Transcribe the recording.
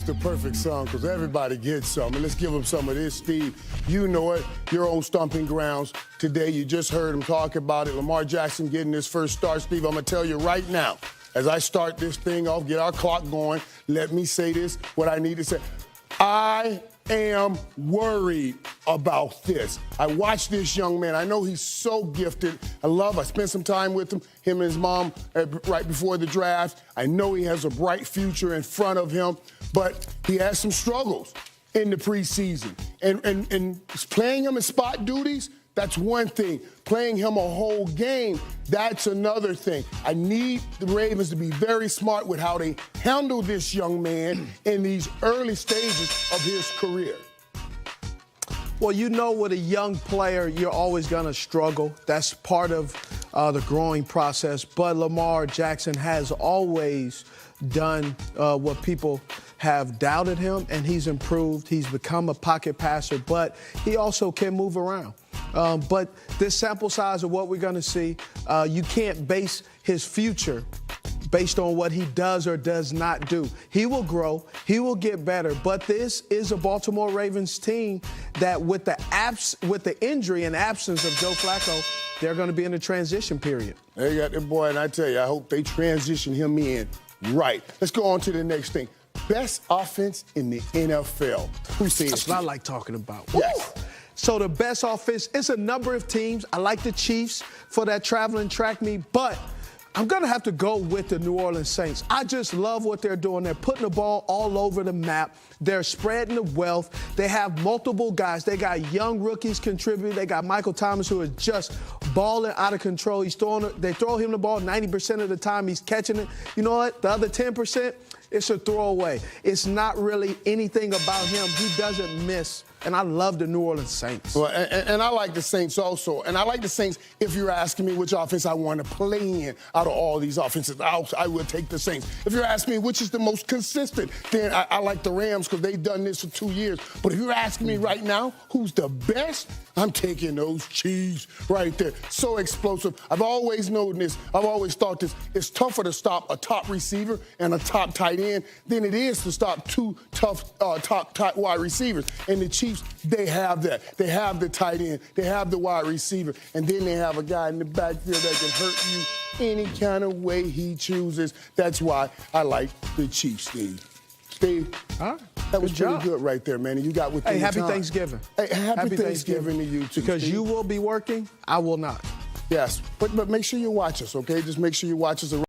The perfect song because everybody gets some. And let's give them some of this, Steve. You know it, your own stomping grounds. Today, you just heard him talk about it. Lamar Jackson getting his first start. Steve, I'm going to tell you right now, as I start this thing off, get our clock going, let me say this, what I need to say. I am worried about this. I watched this young man. I know he's so gifted. I spent some time with him and his mom right before the draft. I know he has a bright future in front of him, but he has some struggles in the preseason. And playing him in spot duties, that's one thing. Playing him a whole game, that's another thing. I need the Ravens to be very smart with how they handle this young man in these early stages of his career. Well, you know, with a young player, you're always going to struggle. That's part of the growing process. But Lamar Jackson has always done what people have doubted him, and he's improved. He's become a pocket passer, but he also can move around. But this sample size of what we're going to see, you can't base his future based on what he does or does not do. He will grow. He will get better. But this is a Baltimore Ravens team that with the injury and absence of Joe Flacco, they're going to be in a transition period. They got that boy, and I tell you, I hope they transition him in right. Let's go on to the next thing. Best offense in the NFL. Who says That's what I like talking about. Yes. So the best offense, it's a number of teams. I like the Chiefs for that traveling track meet, but I'm going to have to go with the New Orleans Saints. I just love what they're doing. They're putting the ball all over the map. They're spreading the wealth. They have multiple guys. They got young rookies contributing. They got Michael Thomas, who is just balling out of control. They throw him the ball 90% of the time. He's catching it. You know what? The other 10%, it's a throwaway. It's not really anything about him. He doesn't miss. And I love the New Orleans Saints. Well, and I like the Saints also. And I like the Saints if you're asking me which offense I want to play in out of all these offenses. I will take the Saints. If you're asking me which is the most consistent, then I like the Rams because they've done this for 2 years. But if you're asking me right now who's the best, I'm taking those Chiefs right there. So explosive. I've always known this. I've always thought this. It's tougher to stop a top receiver and a top tight end than it is to stop two tough top wide receivers. And the Chiefs, they have that. They have the tight end. They have the wide receiver. And then they have a guy in the backfield that can hurt you any kind of way he chooses. That's why I like the Chiefs, Steve. Steve, huh? That was pretty good right there, man. And you got with Hey, happy Thanksgiving. Hey, happy Thanksgiving to you, too. Because Steve. you will be working, I will not. Yes, but make sure you watch us, okay? Just make sure you watch us.